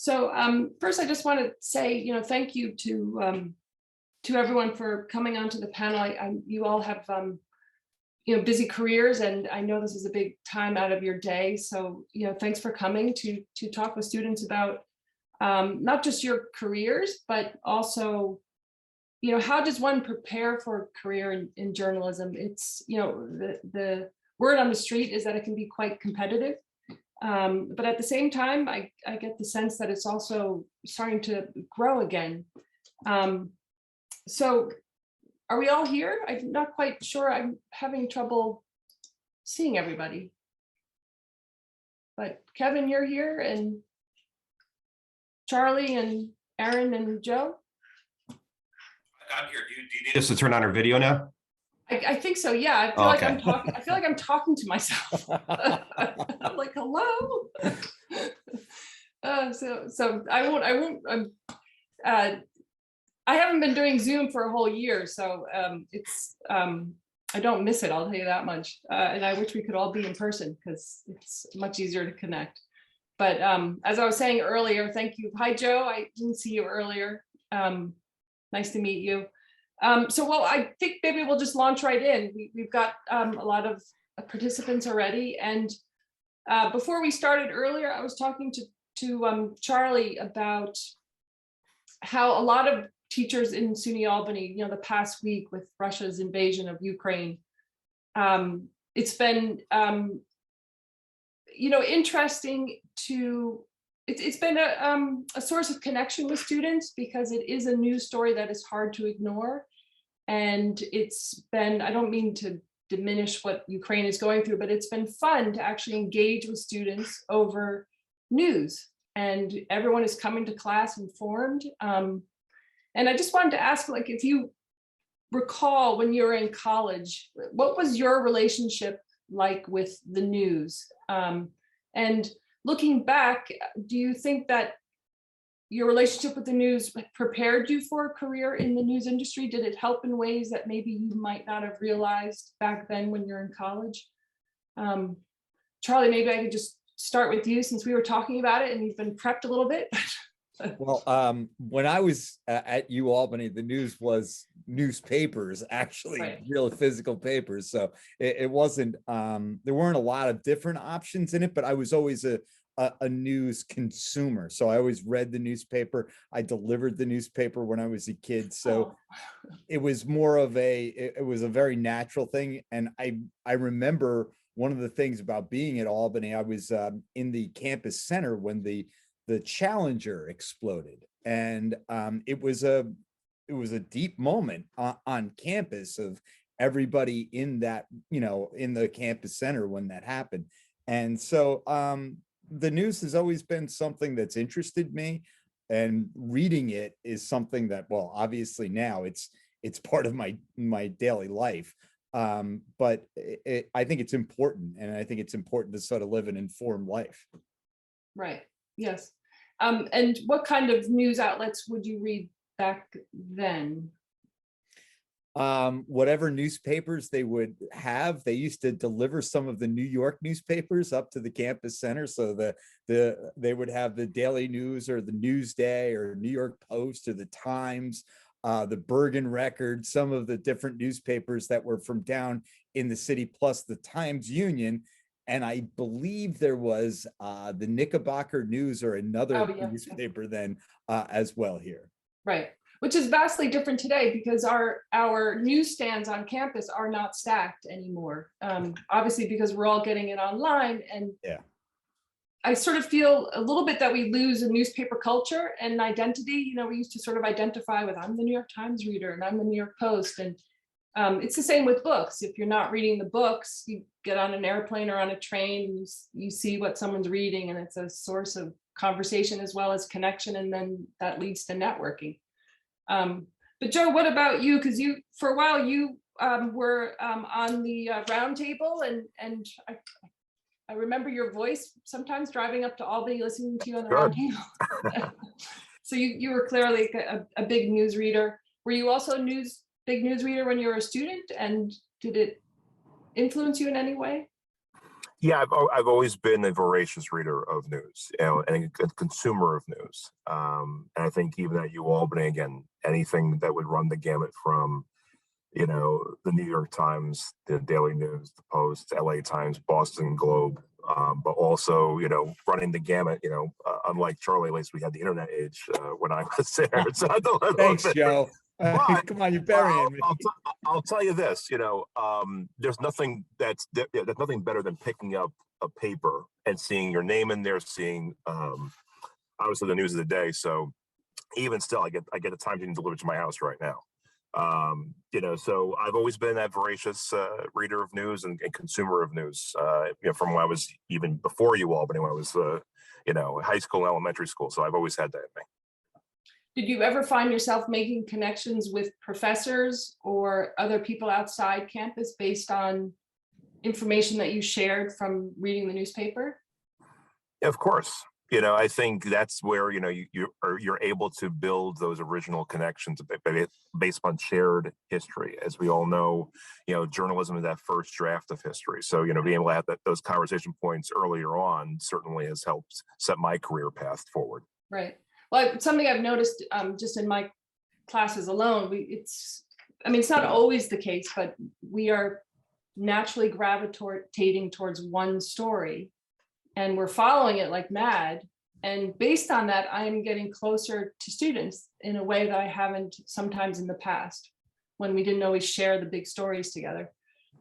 So first, I just want to say, thank you to everyone for coming onto the panel. You all have, busy careers, and I know this is a big time out of your day. So, thanks for coming to talk with students about not just your careers, but also, how does one prepare for a career in journalism? It's, the word on the street is that it can be quite competitive. But at the same time, I get the sense that it's also starting to grow again. So are we all here? I'm not quite sure. I'm having trouble seeing everybody. But Kevin, you're here, and Charlie and Erin and Joe? I'm here. Do you need us to turn on our video now? I think so. Yeah, I feel like I'm talking. I feel like I'm talking to myself. I'm like, hello. So I won't. I haven't been doing Zoom for a whole year, so it's. I don't miss it. I'll tell you that much. And I wish we could all be in person because it's much easier to connect. But as I was saying earlier, thank you. Hi, Joe. I didn't see you earlier. Nice to meet you. Well, I think maybe we'll just launch right in. We've got a lot of participants already. And before we started earlier, I was talking to Charlie about how a lot of teachers in SUNY Albany, the past week with Russia's invasion of Ukraine, it's been, interesting to, it's been a source of connection with students because it is a news story that is hard to ignore. And it's been, I don't mean to diminish what Ukraine is going through, but it's been fun to actually engage with students over news. And everyone is coming to class informed. And I just wanted to ask, if you recall when you were in college, what was your relationship like with the news? And looking back, do you think that your relationship with the news prepared you for a career in the news industry? Did it help in ways that maybe you might not have realized back then when you're in college? Charlie, maybe I could just start with you since we were talking about it and you've been prepped a little bit. Well, when I was at UAlbany, the news was newspapers, actually, right. Real physical papers. So it wasn't, there weren't a lot of different options in it, but I was always a news consumer. So I always read the newspaper. I delivered the newspaper when I was a kid. So it was more of it was a very natural thing. And I remember one of the things about being at Albany, I was in the campus center when the Challenger exploded, and it was a deep moment on campus of everybody in that, in the campus center when that happened. And so the news has always been something that's interested me, and reading it is something that, well, obviously now it's part of my daily life. But I think it's important, and I think it's important to sort of live an informed life. Right. Yes. And what kind of news outlets would you read back then? Whatever newspapers they would have. They used to deliver some of the New York newspapers up to the campus center. So they would have the Daily News or the Newsday or New York Post or the Times, the Bergen Record, some of the different newspapers that were from down in the city, plus the Times Union. And I believe there was the Knickerbocker News or another newspaper then as well here. Right, which is vastly different today because our newsstands on campus are not stacked anymore. Obviously, because we're all getting it online. And yeah, I sort of feel a little bit that we lose a newspaper culture and identity. We used to sort of identify with, I'm the New York Times reader and I'm the New York Post. And it's the same with books. If you're not reading the books, you get on an airplane or on a train, you see what someone's reading, and it's a source of conversation as well as connection, and then that leads to networking. But Joe, what about you? Because for a while, you were on the round table, and I remember your voice sometimes driving up to Albany, listening to you on the round table. So you were clearly a big news reader. Were you also big news reader when you were a student, and did it influence you in any way? Yeah, I've always been a voracious reader of news, and a consumer of news. And I think even at UAlbany, again, anything that would run the gamut from, the New York Times, the Daily News, the Post, LA Times, Boston Globe, but also, running the gamut, unlike Charlie, at least we had the internet age when I was there. So I don't know. Thanks, Joe. Come on, you're burying me. I'll tell you this, there's nothing there's nothing better than picking up a paper and seeing your name in there, seeing obviously the news of the day. So even still, I get the time being delivered to my house right now. So I've always been that voracious reader of news and consumer of news. From when I was even before UAlbany, when I was high school and elementary school. So I've always had that in me. Did you ever find yourself making connections with professors or other people outside campus based on information that you shared from reading the newspaper? Yeah, of course. I think that's where, you're able to build those original connections based on shared history. As we all know, journalism is that first draft of history. So, being able to have those conversation points earlier on certainly has helped set my career path forward. Right. Well, something I've noticed just in my classes alone, it's not always the case, but we are naturally gravitating towards one story and we're following it like mad. And based on that, I'm getting closer to students in a way that I haven't sometimes in the past when we didn't always share the big stories together,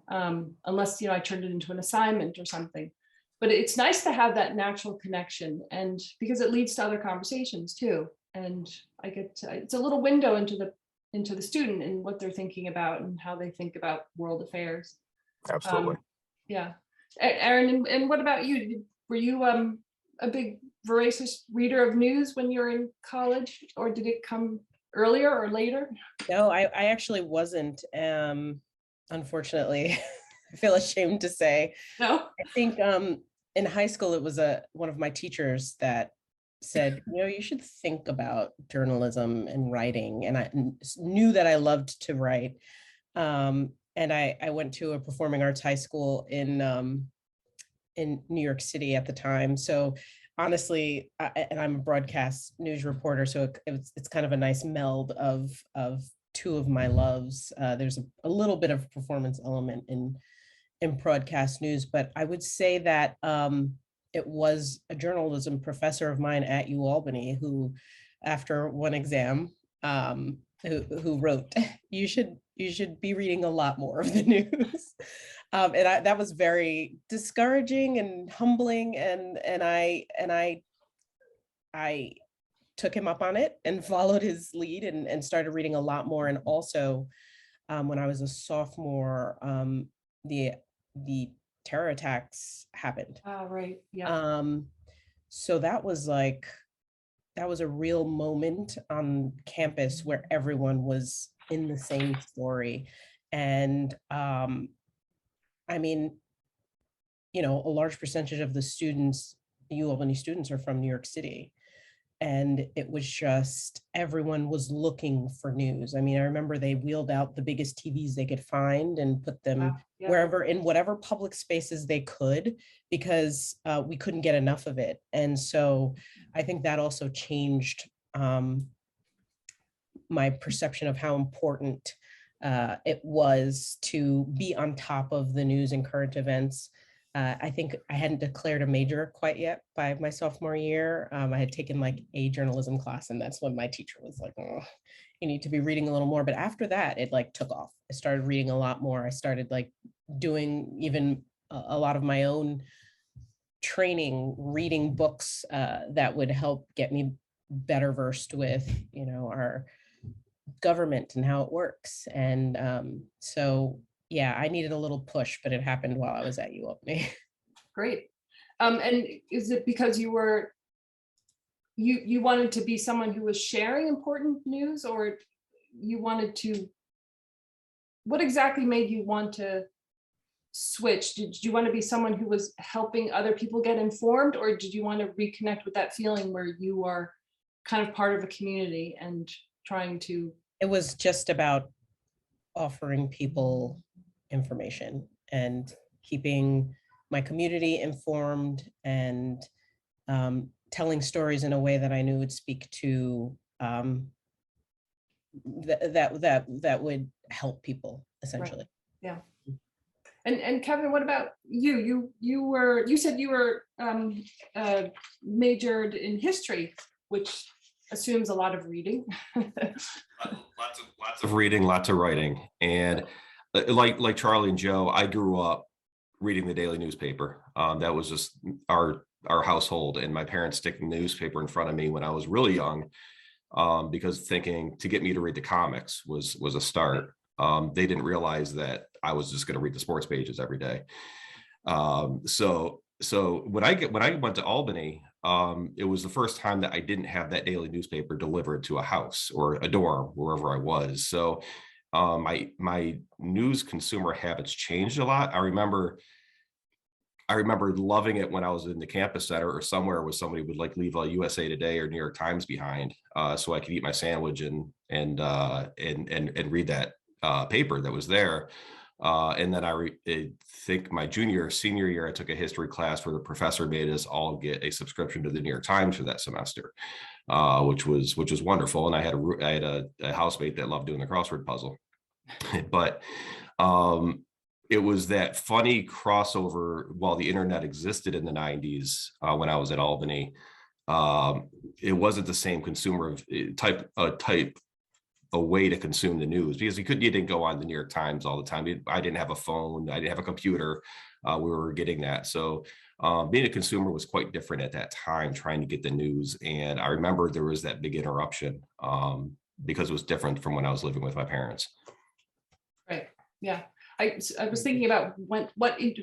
unless, I turned it into an assignment or something. But it's nice to have that natural connection, and because it leads to other conversations too. And I get it's a little window into the student and what they're thinking about and how they think about world affairs. Absolutely. Yeah. Erin, and what about you? Were you a big voracious reader of news when you were in college, or did it come earlier or later? No, I actually wasn't. Unfortunately, I feel ashamed to say. No. I think in high school, it was one of my teachers that said, you should think about journalism and writing. And I knew that I loved to write. And I went to a performing arts high school in New York City at the time. So honestly, and I'm a broadcast news reporter, so it's kind of a nice meld of two of my loves. There's a little bit of performance element in broadcast news, but I would say that it was a journalism professor of mine at UAlbany who, after one exam, who wrote, you should be reading a lot more of the news. And that was very discouraging and humbling, and I took him up on it and followed his lead and started reading a lot more. And also, when I was a sophomore, the terror attacks happened. Oh, right. Yeah. So that was a real moment on campus where everyone was in the same story. And a large percentage of the students, UAlbany students, are from New York City. And it was just, everyone was looking for news. I remember they wheeled out the biggest TVs they could find and put them wherever, in whatever public spaces they could, because we couldn't get enough of it. And so I think that also changed my perception of how important it was to be on top of the news and current events. I think I hadn't declared a major quite yet by my sophomore year. I had taken a journalism class, and that's when my teacher was like, oh, you need to be reading a little more. But after that, it took off. I started reading a lot more. I started doing even a lot of my own training, reading books that would help get me better versed with, our government and how it works. And so yeah, I needed a little push, but it happened while I was at UAlbany. Great. And is it because you wanted to be someone who was sharing important news, or you wanted to, what exactly made you want to switch? Did you want to be someone who was helping other people get informed, or did you want to reconnect with that feeling where you are kind of part of a community and trying to? It was just about offering people information and keeping my community informed and telling stories in a way that I knew would speak to that would help people essentially. Right. Yeah. And Kevin, what about you? You said you were majored in history, which assumes a lot of reading. lots of reading, lots of writing, and like Charlie and Joe, I grew up reading the daily newspaper. That was just our household, and my parents sticking the newspaper in front of me when I was really young, because thinking to get me to read the comics was a start. They didn't realize that I was just going to read the sports pages every day. So when I went to Albany, it was the first time that I didn't have that daily newspaper delivered to a house or a dorm, wherever I was. So my news consumer habits changed a lot. I remember loving it when I was in the campus center or somewhere where somebody would like leave a USA Today or New York Times behind, so I could eat my sandwich and read that paper that was there. And then I think my senior year, I took a history class where the professor made us all get a subscription to the New York Times for that semester, which was wonderful. And I had a housemate that loved doing the crossword puzzle, but it was that funny crossover while the internet existed in the 90s when I was at Albany. It wasn't the same consumer type a way to consume the news, because you didn't go on the New York Times all the time. I didn't have a phone, I didn't have a computer. We were getting that. So being a consumer was quite different at that time, trying to get the news. And I remember there was that big interruption because it was different from when I was living with my parents. Right. Yeah. I was thinking about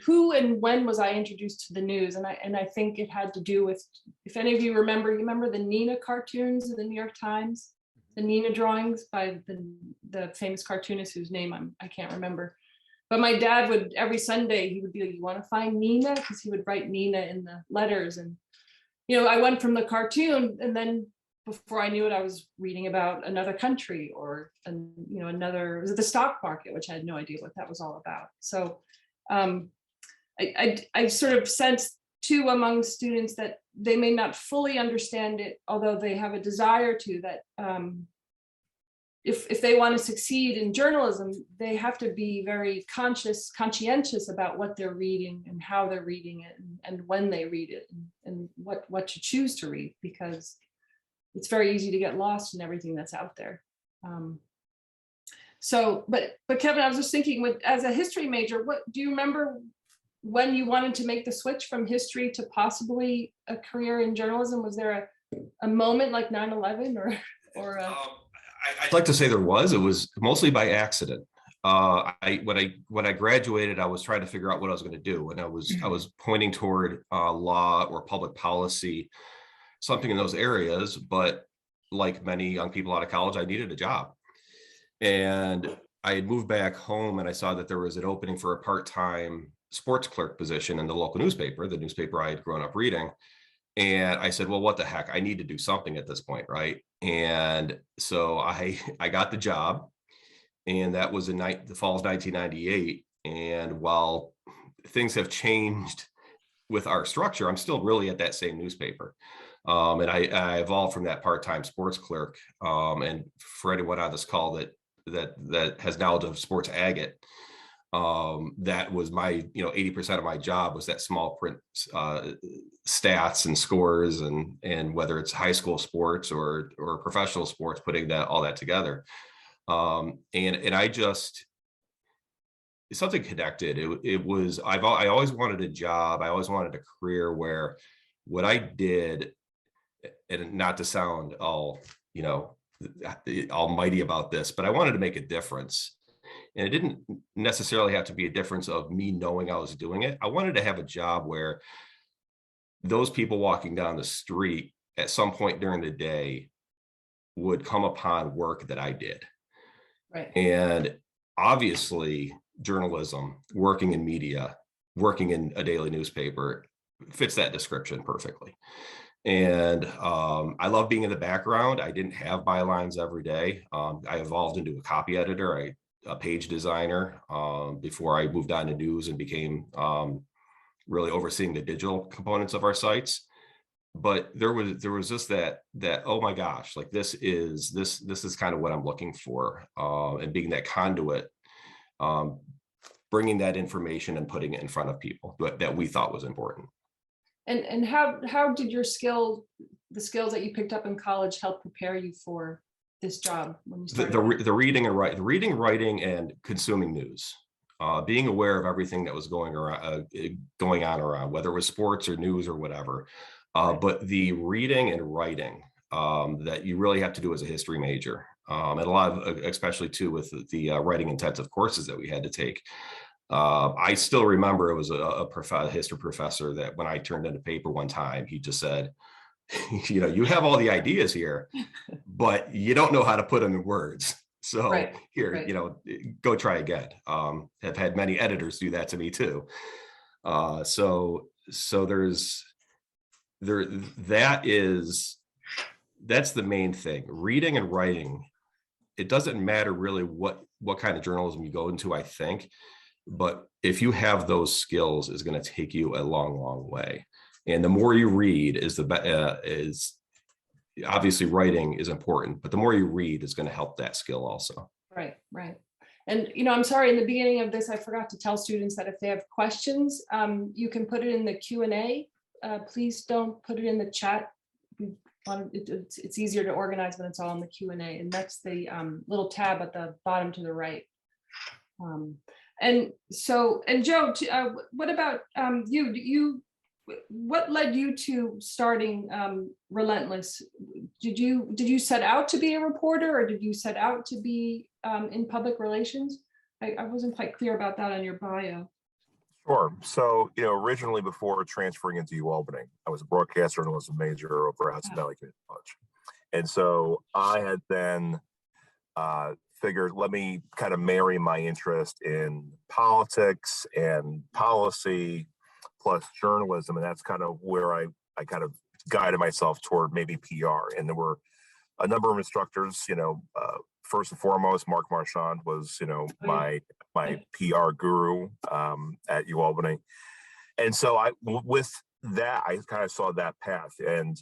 who and when was I introduced to the news, and I think it had to do with, if any of you remember the Nina cartoons in the New York Times, the Nina drawings by the famous cartoonist whose name I can't remember. But my dad would, every Sunday, he would be like, "You want to find Nina?" Because he would write Nina in the letters. And, I went from the cartoon, and then before I knew it, I was reading about another country or, another, was it the stock market, which I had no idea what that was all about. So I sort of sense too among students that they may not fully understand it, although they have a desire to, that if they want to succeed in journalism, they have to be very conscientious about what they're reading and how they're reading it, and when they read it, and what to choose to read, because it's very easy to get lost in everything that's out there. But Kevin, I was just thinking, as a history major, what do you remember when you wanted to make the switch from history to possibly a career in journalism? Was there a moment like 9/11 or? I'd like to say there was. It was mostly by accident. When I graduated, I was trying to figure out what I was going to do, and I was pointing toward law or public policy, something in those areas. But like many young people out of college, I needed a job, and I had moved back home, and I saw that there was an opening for a part-time sports clerk position in the local newspaper, the newspaper I had grown up reading. And I said, well, what the heck? I need to do something at this point, right? And so I got the job, and that was in the fall of 1998. And while things have changed with our structure, I'm still really at that same newspaper. And I evolved from that part-time sports clerk. And for anyone on this call that has knowledge of sports agate, that was my 80% of my job was that small print stats and scores, and whether it's high school sports or professional sports, putting all that together. And I just, something connected. It was, I always wanted a job. I always wanted a career where what I did, and not to sound all almighty about this, but I wanted to make a difference. And it didn't necessarily have to be a difference of me knowing I was doing it. I wanted to have a job where those people walking down the street at some point during the day would come upon work that I did. Right. And obviously, journalism, working in media, working in a daily newspaper fits that description perfectly. And I love being in the background. I didn't have bylines every day. I evolved into a copy editor, a page designer, before I moved on to news and became really overseeing the digital components of our sites. But there was just that oh my gosh, like this is kind of what I'm looking for, and being that conduit, bringing that information and putting it in front of people that we thought was important. And how did the skills that you picked up in college help prepare you for this job when you started? The reading and writing and consuming news, being aware of everything that was going on around, whether it was sports or news or whatever. But the reading and writing that you really have to do as a history major, and a lot of, especially too, with the writing intensive courses that we had to take. I still remember it was a history professor that when I turned in a paper one time, he just said, you know, you have all the ideas here, but you don't know how to put them in words. So here, you know, go try again. Have had many editors do that to me too. So that's the main thing. Reading and writing, it doesn't matter really what kind of journalism you go into, I think, but if you have those skills, is going to take you a long way. And the more you read is obviously writing is important, but the more you read is going to help that skill also. Right. And, you know, I'm sorry, in the beginning of this, I forgot to tell students that if they have questions, you can put it in the Q&A. Please don't put it in the chat. It's easier to organize when it's all in the Q&A, and that's the little tab at the bottom to the right. And Joe, what about you? What led you to starting Relentless? Did you set out to be a reporter, or did you set out to be in public relations? I wasn't quite clear about that on your bio. Sure. So, you know, originally before transferring into UAlbany, I was a broadcast journalism major over at Hudson Valley Community College. And so I had then figured, let me kind of marry my interest in politics and policy plus journalism. And that's kind of where I kind of guided myself toward maybe PR. And there were a number of instructors, you know, first and foremost, Mark Marchand was, you know, my PR guru at UAlbany. And so with that, I kind of saw that path. And,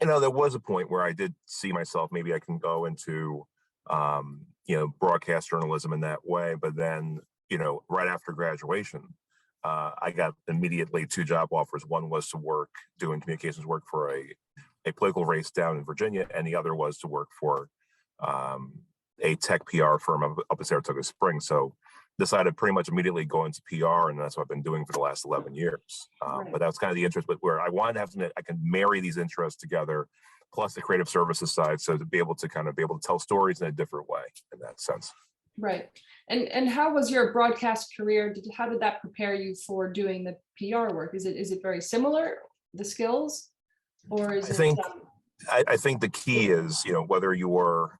you know, there was a point where I did see myself, maybe I can go into, you know, broadcast journalism in that way. But then, you know, right after graduation, I got immediately 2 job offers. One was to work doing communications work for a political race down in Virginia, and the other was to work for a tech PR firm up in Saratoga Springs. So decided pretty much immediately go into PR, and that's what I've been doing for the last 11 years. But that was kind of the interest, but where I wanted to have something that I can marry these interests together, plus the creative services side, so to be able to tell stories in a different way in that sense. Right. And how was your broadcast career? How did that prepare you for doing the PR work? Is it very similar, the skills, or is I think the key is, you know, whether you were,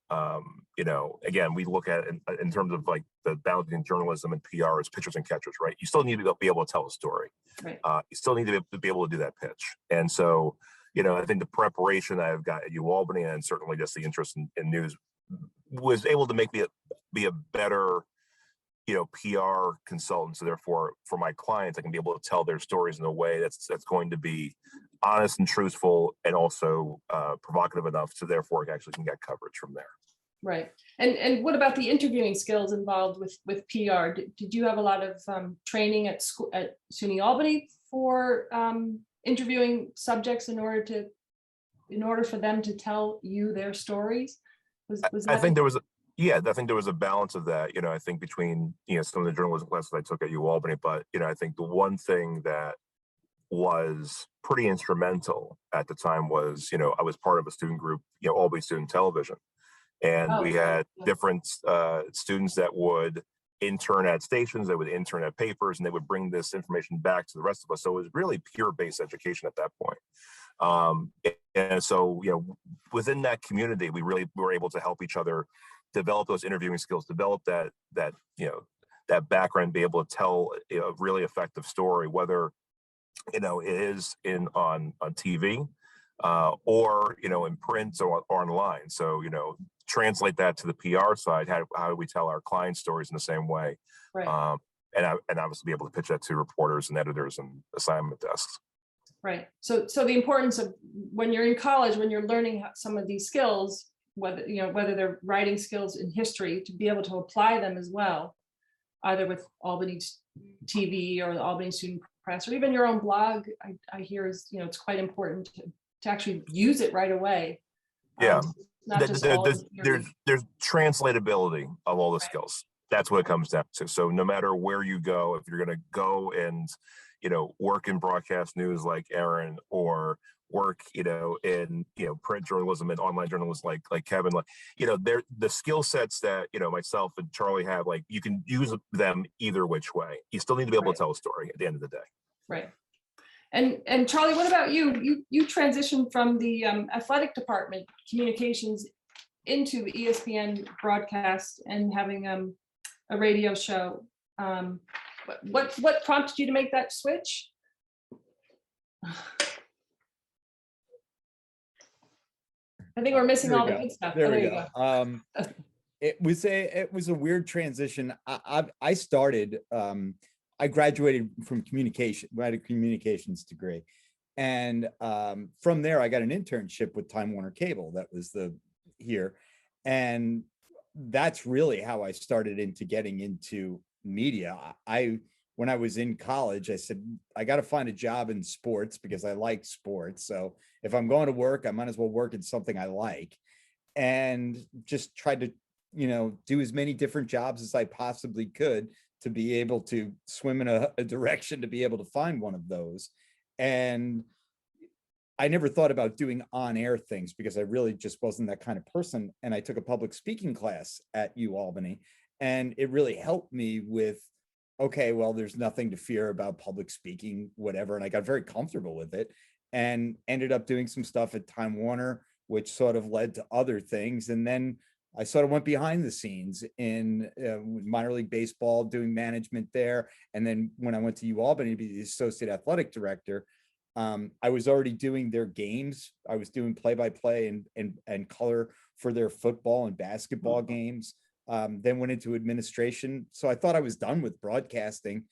you know, again, we look at it in terms of like the balance in journalism and PR as pitchers and catchers, right? You still need to be able to tell a story. Right. You still need to be able to do that pitch. And so, you know, I think the preparation that I've got at UAlbany, and certainly just the interest in news, was able to make me be a better, you know, PR consultant. So therefore, for my clients, I can be able to tell their stories in a way that's going to be honest and truthful, and also provocative enough, so therefore it actually can get coverage from there. Right. And what about the interviewing skills involved with PR? Did you have a lot of training at school at SUNY Albany for interviewing subjects in order for them to tell you their stories? I think there was a balance of that. You know, I think between, you know, some of the journalism classes I took at UAlbany, but, you know, I think the one thing that was pretty instrumental at the time was, you know, I was part of a student group, you know, Albany Student Television. And we had different students that would intern at stations, they would intern at papers, and they would bring this information back to the rest of us. So it was really pure-based education at that point. And so, you know, within that community, we really were able to help each other develop those interviewing skills, develop that you know, that background, be able to tell a really effective story, whether, you know, it is on TV or, you know, in print or online. So, you know, translate that to the PR side. How do we tell our client stories in the same way? Right. and obviously be able to pitch that to reporters and editors and assignment desks. Right. So the importance of when you're in college, when you're learning some of these skills, whether they're writing skills in history, to be able to apply them as well, either with Albany TV or the Albany Student Press, or even your own blog, I hear is, it's quite important to actually use it right away. Yeah. Not just there's translatability of all the Right. skills. That's what it comes down to. So no matter where you go, if you're going to go and, work in broadcast news like Erin, or work, in, print journalism and online journalism like Kevin, the skill sets that, myself and Charlie have, you can use them either which way. You still need to be able Right. to tell a story at the end of the day. Right. And Charlie, what about you? You transitioned from the athletic department communications into the ESPN broadcast and having a radio show. What prompted you to make that switch? I think we're missing all the good stuff. There we you go. It was a weird transition. I started. I graduated from communication. I had a communications degree, and from there I got an internship with Time Warner Cable. That was here, and that's really how I started into getting into media. When I was in college, I said, I got to find a job in sports because I like sports. So if I'm going to work, I might as well work in something I like, and just tried to, do as many different jobs as I possibly could to be able to swim in a direction to be able to find one of those. And I never thought about doing on-air things because I really just wasn't that kind of person. And I took a public speaking class at UAlbany, and it really helped me with, okay, well, there's nothing to fear about public speaking, whatever. And I got very comfortable with it and ended up doing some stuff at Time Warner, which sort of led to other things. And then I sort of went behind the scenes in minor league baseball, doing management there. And then when I went to UAlbany to be the associate athletic director, I was already doing their games. I was doing play-by-play and color for their football and basketball games. Then went into administration. So I thought I was done with broadcasting.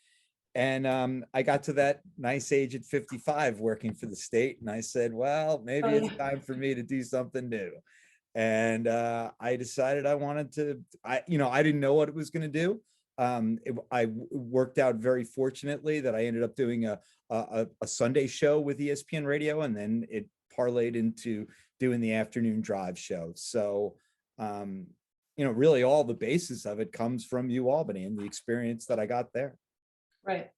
And I got to that nice age at 55 working for the state. And I said, well, maybe it's time for me to do something new. And I decided I wanted to, I didn't know what it was going to do. I worked out very fortunately that I ended up doing a Sunday show with ESPN Radio, and then it parlayed into doing the afternoon drive show. So, really all the basis of it comes from UAlbany and the experience that I got there. Right.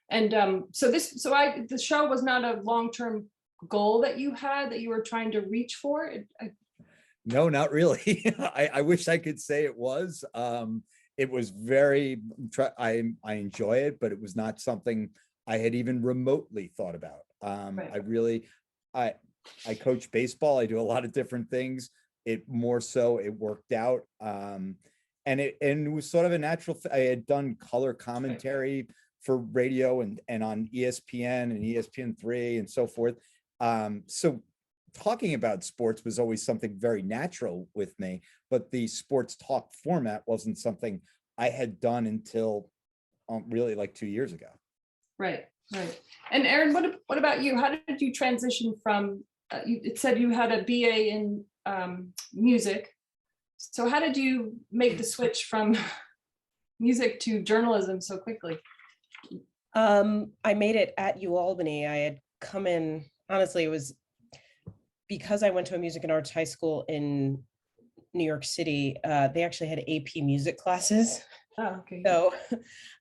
And the show was not a long-term goal that you had, that you were trying to reach for? No, not really. I wish I could say it was. It was very, I enjoy it, but it was not something I had even remotely thought about. Right. I coach baseball. I do a lot of different things. It worked out. And it was sort of a natural, I had done color commentary for radio and on ESPN and ESPN3 and so forth. So talking about sports was always something very natural with me, but the sports talk format wasn't something I had done until really like 2 years ago. Right. And Erin, what about you? How did you transition from, it said you had a BA in music. So how did you make the switch from music to journalism so quickly? I made it at UAlbany. I had come in, honestly, it was because I went to a music and arts high school in New York City. They actually had AP music classes. Oh, okay. So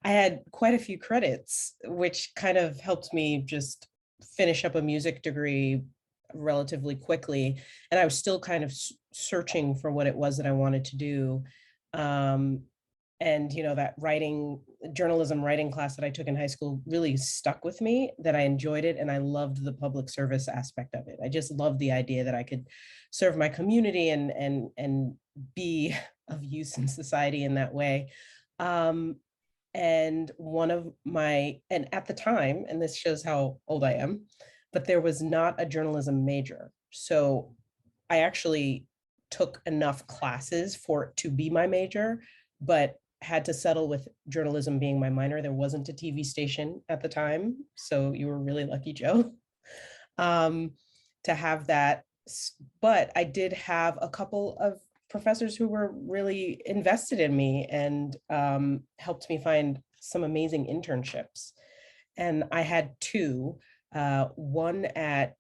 I had quite a few credits, which kind of helped me just finish up a music degree relatively quickly. And I was still kind of searching for what it was that I wanted to do. And, that journalism writing class that I took in high school really stuck with me, that I enjoyed it. And I loved the public service aspect of it. I just loved the idea that I could serve my community and be of use in society in that way. And at the time, and this shows how old I am, but there was not a journalism major. So I actually took enough classes for it to be my major, but had to settle with journalism being my minor. There wasn't a TV station at the time, so you were really lucky, Joe, to have that. But I did have a couple of professors who were really invested in me and helped me find some amazing internships. And I had two, one at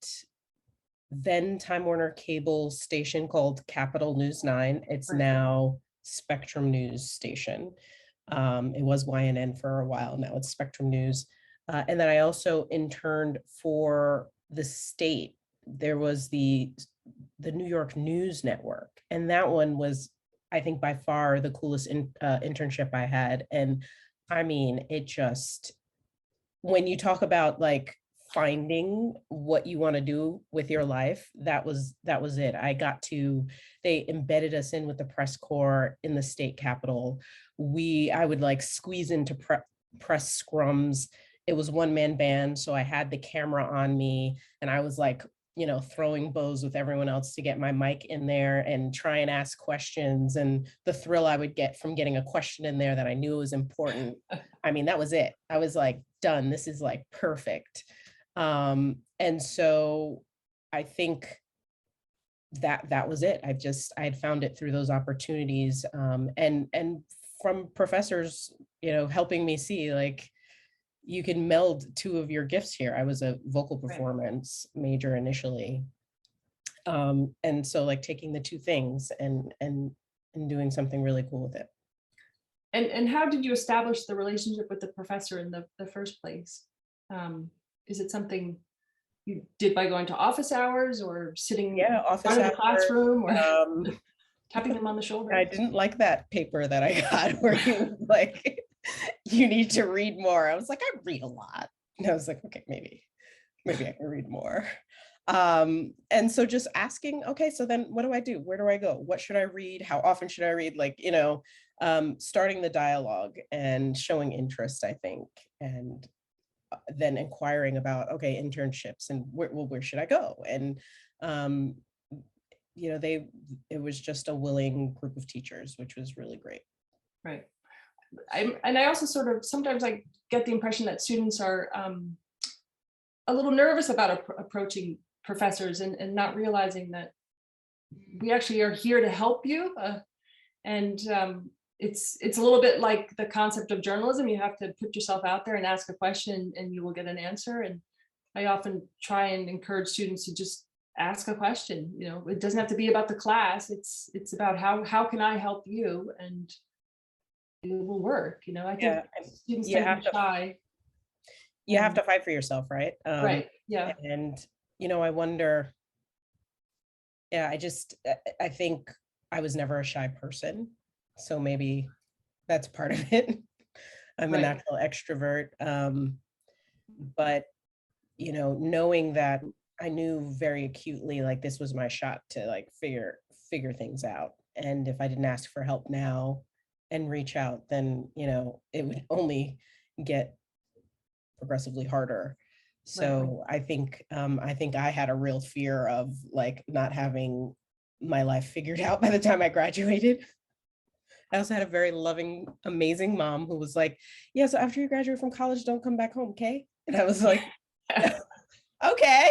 then Time Warner cable station called Capital News 9. It's now Spectrum News station. It was YNN for a while, now it's Spectrum News. And then I also interned for the state. There was the New York News Network, and that one was, I think, by far the coolest internship I had. And I mean, it just, when you talk about like finding what you want to do with your life, that was it. They embedded us in with the press corps in the state capitol. I would like squeeze into press scrums. It was one-man band, so I had the camera on me, and I was like, you know, throwing bows with everyone else to get my mic in there and try and ask questions, and the thrill I would get from getting a question in there that I knew was important. I mean, that was it. I was like, done. This is like perfect. And so I think that was it. I had found it through those opportunities, and from professors, you know, helping me see like, you can meld two of your gifts here. I was a vocal performance major initially. And so like taking the two things and doing something really cool with it. And how did you establish the relationship with the professor in the first place? Is it something you did by going to office hours or sitting office in the classroom or tapping them on the shoulder? I didn't like that paper that I got where you like, you need to read more. I was like, I read a lot. And I was like, okay, maybe I can read more. And so just asking, okay, so then what do I do? Where do I go? What should I read? How often should I read? Like, you know, starting the dialogue and showing interest, I think, and then inquiring about, okay, internships and where should I go? And, you know, it was just a willing group of teachers, which was really great. Right. And I also sort of, sometimes I get the impression that students are a little nervous about approaching professors and not realizing that we actually are here to help you. And it's a little bit like the concept of journalism. You have to put yourself out there and ask a question and you will get an answer. And I often try and encourage students to just ask a question. You know, it doesn't have to be about the class. It's about how can I help you? And it will work. You know, I think students tend to be shy. You have to fight for yourself, right? Right. Yeah. And, you know, I wonder, I think I was never a shy person. So maybe that's part of it. I'm a natural extrovert. But, you know, knowing that I knew very acutely, like this was my shot to like figure things out. And if I didn't ask for help now and reach out, then, you know, it would only get progressively harder. So I think I had a real fear of like not having my life figured out by the time I graduated. I also had a very loving, amazing mom who was like, yeah, so after you graduate from college, don't come back home, okay? And I was like, okay,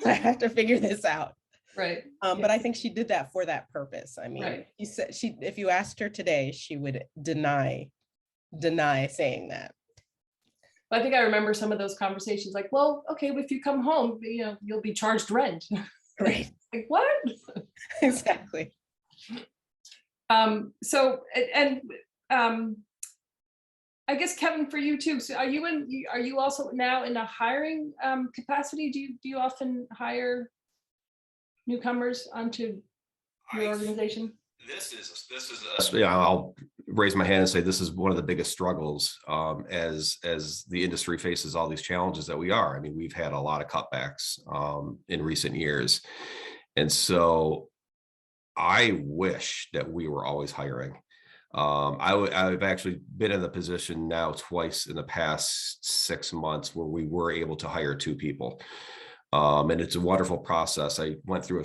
I have to figure this out. Right. But I think she did that for that purpose. I mean, she said if you asked her today, she would deny saying that. I think I remember some of those conversations like, well, okay, if you come home, you know, you'll be charged rent. Right. Like what? Exactly. So, I guess Kevin, for you too. So are you also now in a hiring capacity? Do you often hire newcomers onto your organization? This is I'll raise my hand and say this is one of the biggest struggles as the industry faces all these challenges that we are. I mean, we've had a lot of cutbacks in recent years. And so I wish that we were always hiring. I've actually been in the position now twice in the past 6 months where we were able to hire 2 people. And it's a wonderful process. I went through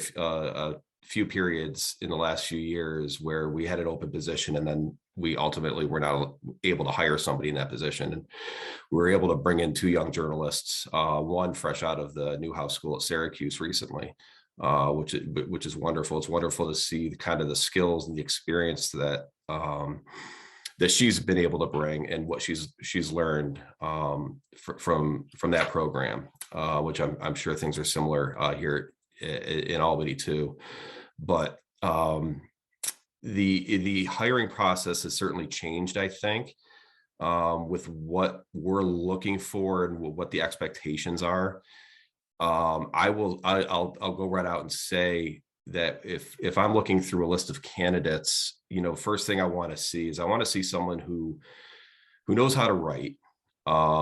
few periods in the last few years where we had an open position, and then we ultimately were not able to hire somebody in that position. And we were able to bring in 2 young journalists, one fresh out of the Newhouse School at Syracuse recently, which is wonderful. It's wonderful to see the kind of the skills and the experience that that she's been able to bring, and what she's learned from that program, which I'm sure things are similar here in Albany too. But the hiring process has certainly changed, I think, with what we're looking for and what the expectations are. I'll go right out and say that if I'm looking through a list of candidates, first thing I want to see is someone who knows how to write.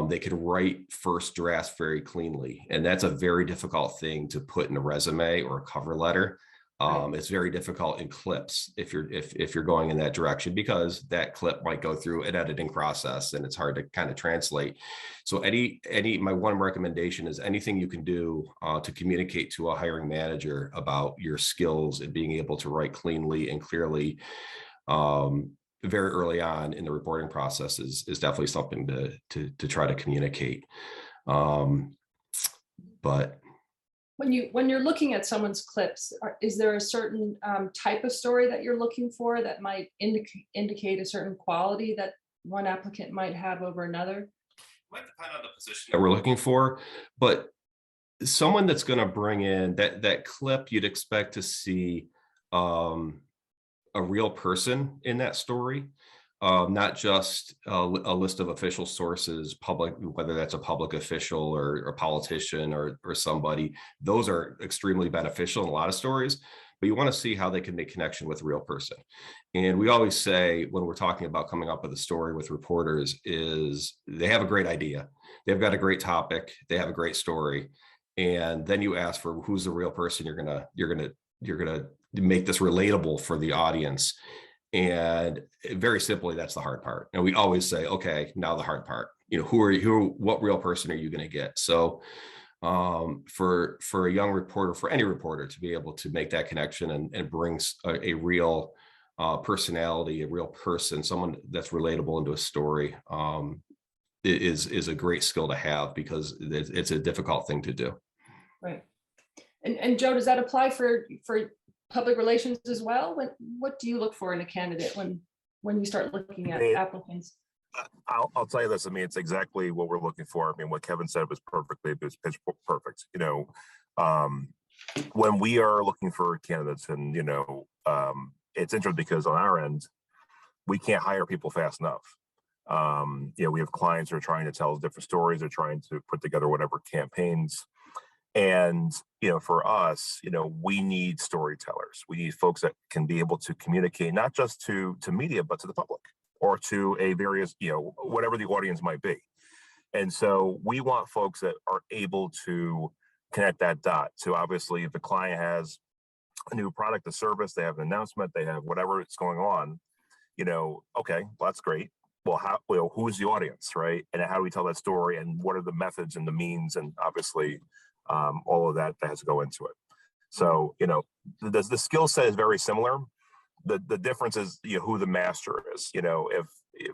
They can write first drafts very cleanly, and that's a very difficult thing to put in a resume or a cover letter. It's very difficult in clips if you're going in that direction, because that clip might go through an editing process and it's hard to kind of translate. So my one recommendation is anything you can do to communicate to a hiring manager about your skills and being able to write cleanly and clearly very early on in the reporting process is definitely something to try to communicate. But when you're looking at someone's clips, is there a certain type of story that you're looking for that might indicate a certain quality that one applicant might have over another? It might depend on the position that we're looking for, but someone that's going to bring in that clip, you'd expect to see a real person in that story. Not just a list of official sources, public, whether that's a public official or a politician or somebody. Those are extremely beneficial in a lot of stories, but you want to see how they can make connection with a real person. And we always say when we're talking about coming up with a story with reporters is they have a great idea. They've got a great topic. They have a great story. And then you ask for who's the real person you're gonna make this relatable for the audience. And very simply, that's the hard part. And we always say, okay, now the hard part, what real person are you going to get? So for a young reporter, for any reporter to be able to make that connection and bring a real personality, a real person, someone that's relatable into a story is a great skill to have, because it's a difficult thing to do. Right. And Joe, does that apply for public relations as well? What do you look for in a candidate when you start looking at applicants? I'll tell you this. I mean, it's exactly what we're looking for. I mean, what Kevin said was pitch perfect. When we are looking for candidates, and it's interesting because on our end, we can't hire people fast enough. We have clients who are trying to tell us different stories. They're trying to put together whatever campaigns. And, for us, we need storytellers. We need folks that can be able to communicate, not just to media, but to the public or to a various, whatever the audience might be. And so we want folks that are able to connect that dot. So obviously, if the client has a new product, a service, they have an announcement, they have whatever it's going on, okay, well, that's great. Well, who's the audience, right? And how do we tell that story? And what are the methods and the means? And obviously, all of that has to go into it. So, the skill set is very similar. The difference is, who the master is. If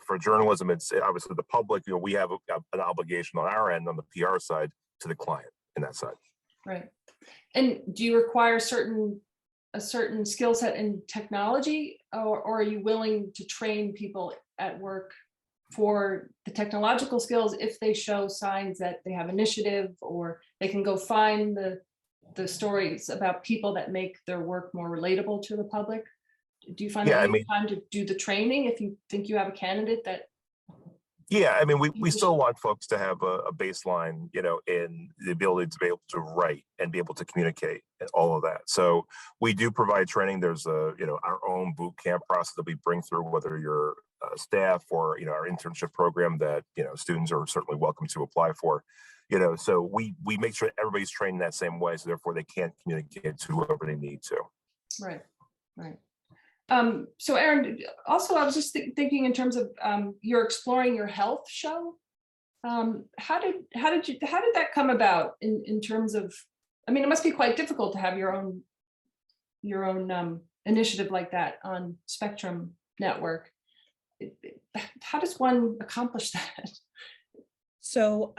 for journalism, it's obviously the public, we have an obligation on our end, on the PR side, to the client in that side. Right. And do you require a certain skill set in technology, or are you willing to train people at work for the technological skills if they show signs that they have initiative, or they can go find the stories about people that make their work more relatable to the public? Do you find that time to do the training if you think you have a candidate that? Yeah, I mean, we still want folks to have a baseline, in the ability to be able to write and be able to communicate and all of that. So we do provide training. There's our own boot camp process that we bring through, whether you're staff or, our internship program that, students are certainly welcome to apply for, so we make sure everybody's trained in that same way. So therefore they can communicate to whoever they need to. Right. So Erin, also, I was just thinking in terms of you're exploring your health show. How did that come about in terms of? I mean, it must be quite difficult to have your own your own initiative like that on Spectrum Network. How does one accomplish that? So,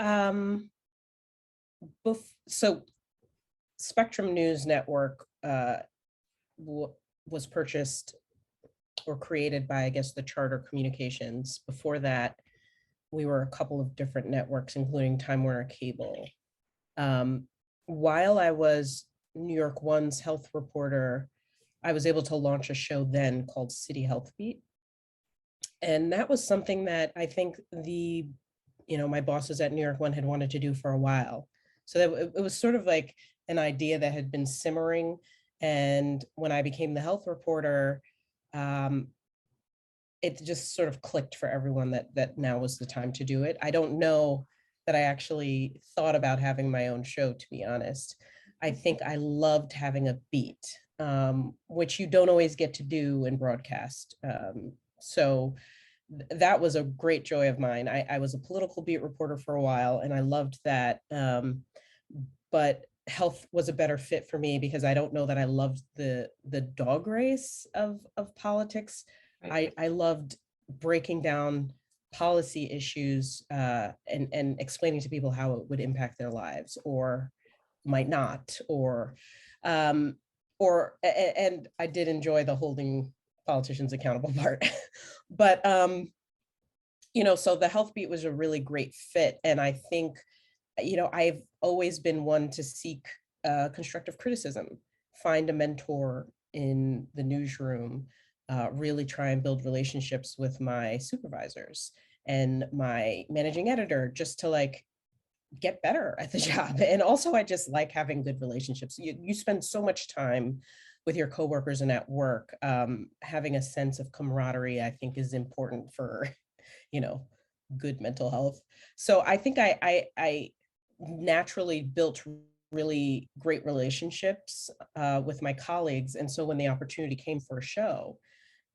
so Spectrum News Network was purchased or created by, I guess, the Charter Communications. Before that, we were a couple of different networks, including Time Warner Cable. While I was New York One's health reporter, I was able to launch a show then called City Health Beat. And that was something that I think my bosses at New York One had wanted to do for a while. So that it was sort of like an idea that had been simmering. And when I became the health reporter, it just sort of clicked for everyone that now was the time to do it. I don't know that I actually thought about having my own show, to be honest. I think I loved having a beat, which you don't always get to do in broadcast. So that was a great joy of mine. I was a political beat reporter for a while, and I loved that. But health was a better fit for me because I don't know that I loved the dog race of politics. Right. I loved breaking down policy issues and explaining to people how it would impact their lives or might not, and I did enjoy the holding politicians accountable part. But so the health beat was a really great fit, and I think I've always been one to seek constructive criticism, find a mentor in the newsroom, really try and build relationships with my supervisors and my managing editor, just to get better at the job. And also I just like having good relationships. You spend so much time with your coworkers and at work. Having a sense of camaraderie, I think, is important for good mental health. So I think I naturally built really great relationships with my colleagues. And so when the opportunity came for a show,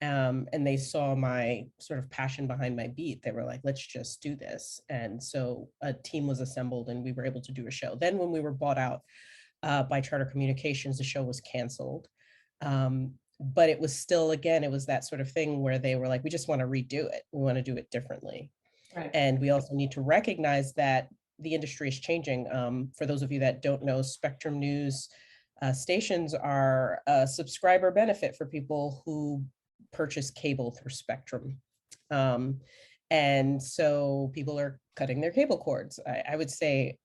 and they saw my sort of passion behind my beat, they were like, let's just do this. And so a team was assembled and we were able to do a show. Then when we were bought out by Charter Communications, the show was canceled. But it was still, again, it was that sort of thing where they were like, we just want to redo it. We want to do it differently. Right. And we also need to recognize that the industry is changing. For those of you that don't know, Spectrum News stations are a subscriber benefit for people who purchase cable through Spectrum. And so people are cutting their cable cords. I would say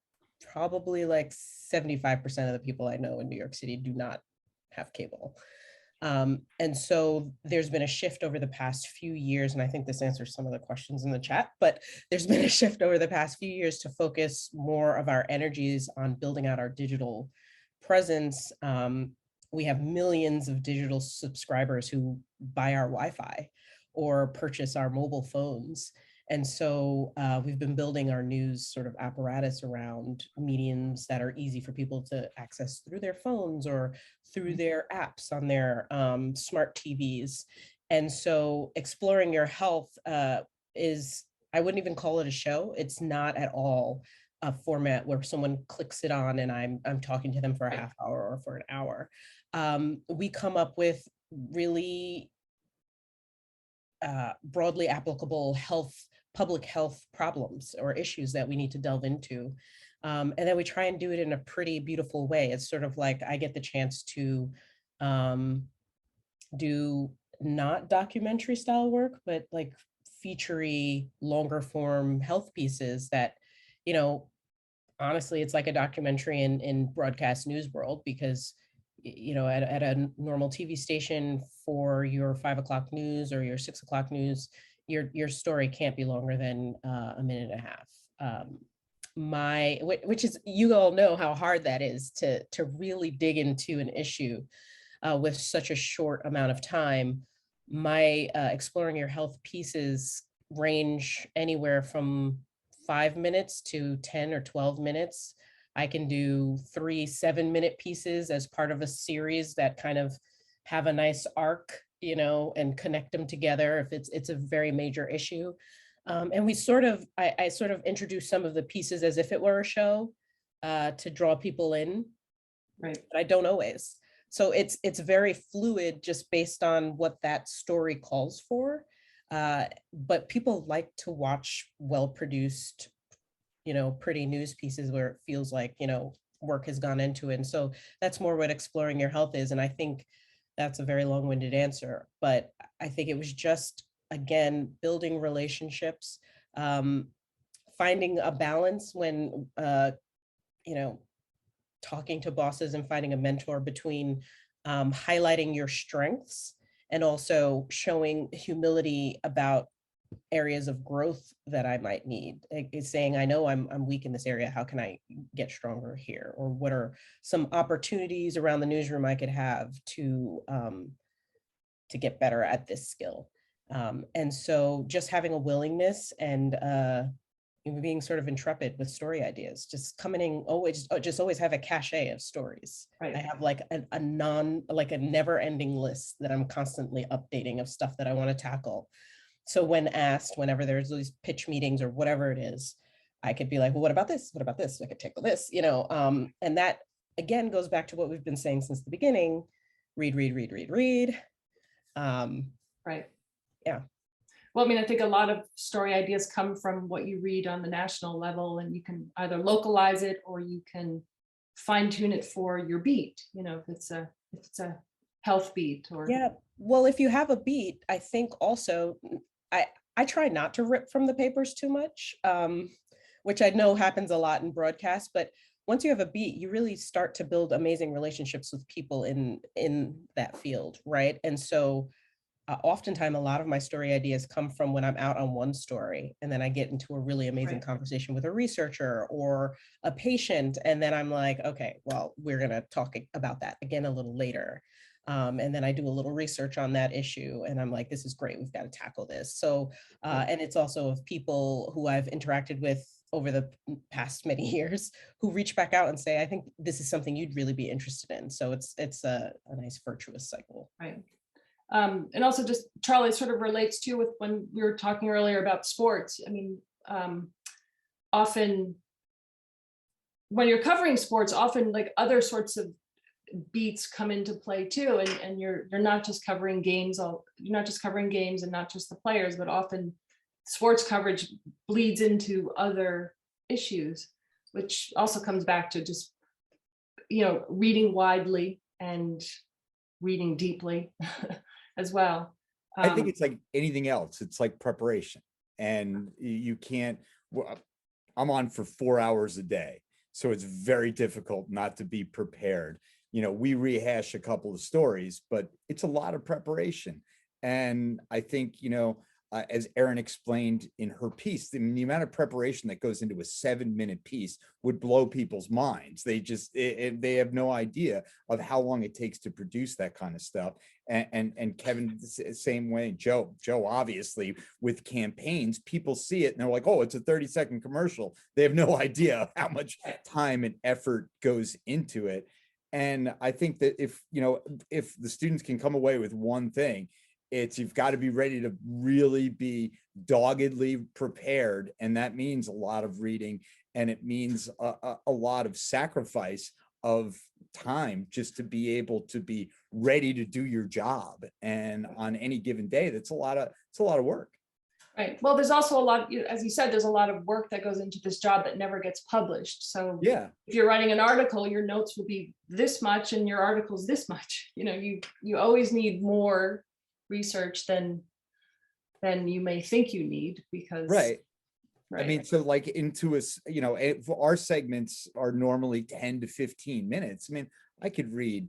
probably 75% of the people I know in New York City do not have cable. And so there's been a shift over the past few years, and I think this answers some of the questions in the chat, but there's been a shift over the past few years to focus more of our energies on building out our digital presence. We have millions of digital subscribers who buy our Wi-Fi or purchase our mobile phones. And so we've been building our news sort of apparatus around mediums that are easy for people to access through their phones or through their apps on their smart TVs. And so exploring your health is, I wouldn't even call it a show. It's not at all a format where someone clicks it on and I'm talking to them for a half hour or for an hour. We come up with really broadly applicable public health problems or issues that we need to delve into. And then we try and do it in a pretty beautiful way. It's sort of like I get the chance to do not documentary style work, but featurey, longer form health pieces that, honestly, it's like a documentary in broadcast news world, because at a normal TV station for your 5 o'clock news or your 6 o'clock news, your story can't be longer than a minute and a half. Which is, you all know how hard that is to really dig into an issue with such a short amount of time. My exploring your health pieces range anywhere from 5 minutes to 10 or 12 minutes. I can do 3 7-minute pieces as part of a series that kind of have a nice arc, and connect them together if it's a very major issue. And I sort of introduce some of the pieces as if it were a show to draw people in. Right. But I don't always. So it's very fluid just based on what that story calls for. But people like to watch well-produced, pretty news pieces where it feels like, work has gone into it. And so that's more what exploring your health is. And I think that's a very long-winded answer, but I think it was just, again, building relationships, finding a balance when, talking to bosses and finding a mentor between highlighting your strengths and also showing humility about areas of growth that I might need. It's saying, I know I'm weak in this area. How can I get stronger here? Or what are some opportunities around the newsroom I could have to get better at this skill? And so just having a willingness and being sort of intrepid with story ideas, just coming in, always have a cachet of stories. Right. I have like a never ending list that I'm constantly updating of stuff that I want to tackle. So when asked, whenever there's these pitch meetings or whatever it is, I could be like, well, what about this? What about this? I could tackle this, and that again goes back to what we've been saying since the beginning, read. Right. Yeah. Well, I mean, I think a lot of story ideas come from what you read on the national level, and you can either localize it or you can fine tune it for your beat. If it's a health beat or. Yeah. Well, if you have a beat, I think also I try not to rip from the papers too much, which I know happens a lot in broadcast, but once you have a beat, you really start to build amazing relationships with people in that field, right? And so oftentimes a lot of my story ideas come from when I'm out on one story and then I get into a really amazing conversation with a researcher or a patient. And then I'm like, okay, well, we're going to talk about that again a little later. And then I do a little research on that issue and I'm like, this is great. We've got to tackle this. So, and it's also of people who I've interacted with over the past many years who reach back out and say, I think this is something you'd really be interested in. So it's a nice virtuous cycle. Right. And also just, Charlie, sort of relates to with when we were talking earlier about sports. I mean, often when you're covering sports, often like other sorts of beats come into play too. And you're not just covering games, you're not just covering games and not just the players, but often sports coverage bleeds into other issues, which also comes back to just, reading widely and reading deeply as well. I think it's like anything else. It's like preparation, and you can't, I'm on for 4 hours a day. So it's very difficult not to be prepared. We rehash a couple of stories, but it's a lot of preparation. And I think, as Erin explained in her piece, the amount of preparation that goes into a 7-minute piece would blow people's minds. They have no idea of how long it takes to produce that kind of stuff. And Kevin, the same way, Joe, obviously with campaigns, people see it and they're like, oh, it's a 30-second commercial. They have no idea how much time and effort goes into it. And I think that if the students can come away with one thing, you've got to be ready to really be doggedly prepared. And that means a lot of reading, and it means a lot of sacrifice of time just to be able to be ready to do your job. And on any given day, it's a lot of work. Right. Well, there's also a lot, as you said, there's a lot of work that goes into this job that never gets published. So yeah, if you're writing an article, your notes will be this much and your article's this much. You always need more research than you may think you need, because right. I mean, so like our segments are normally 10 to 15 minutes. I mean, I could read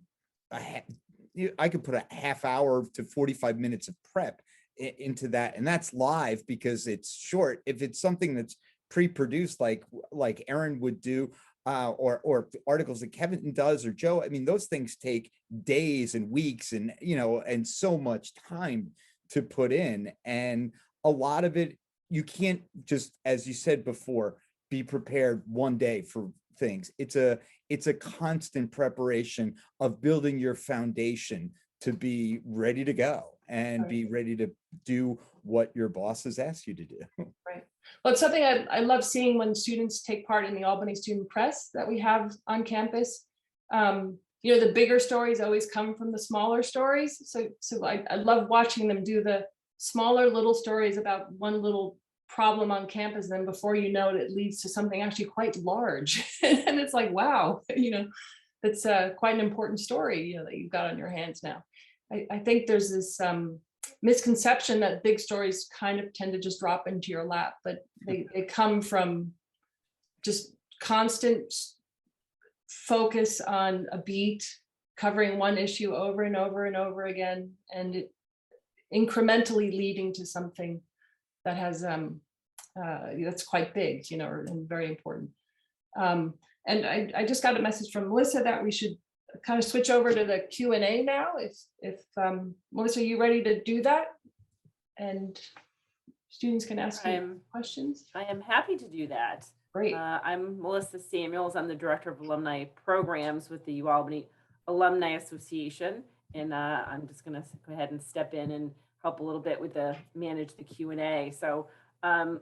I could put a half hour to 45 minutes of prep into that, and that's live because it's short. If it's something that's pre-produced, like Erin would do, or articles that Kevin does or Joe, I mean, those things take days and weeks and and so much time to put in, and a lot of it you can't just, as you said before, be prepared one day for things. It's a constant preparation of building your foundation to be ready to go and be ready to do what your bosses ask you to do. Right. Well, it's something I love seeing when students take part in the Albany Student Press that we have on campus. you know, the bigger stories always come from the smaller stories. So I love watching them do the smaller little stories about one little problem on campus. Then before you know it, it leads to something actually quite large. And it's like, wow, you know, that's quite an important story, you know, that you've got on your hands now. I think there's this misconception that big stories kind of tend to just drop into your lap, but they come from just constant focus on a beat, covering one issue over and over and over again, and it incrementally leading to something that has that's quite big, you know, and very important. And I just got a message from Melissa that we should kind of switch over to the Q&A now. If Melissa, are you ready to do that? And students can ask you questions. I am happy to do that. Great. I'm Melissa Samuels. I'm the Director of Alumni Programs with the UAlbany Alumni Association. And I'm just going to go ahead and step in and help a little bit with manage the Q&A. So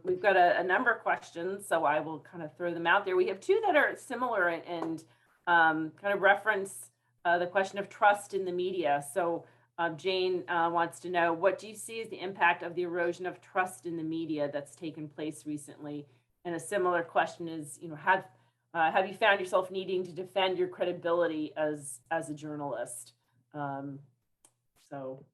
we've got a number of questions, so I will kind of throw them out there. We have two that are similar and kind of reference the question of trust in the media. So Jane wants to know, what do you see as the impact of the erosion of trust in the media that's taken place recently? And a similar question is, you know, have you found yourself needing to defend your credibility as a journalist? So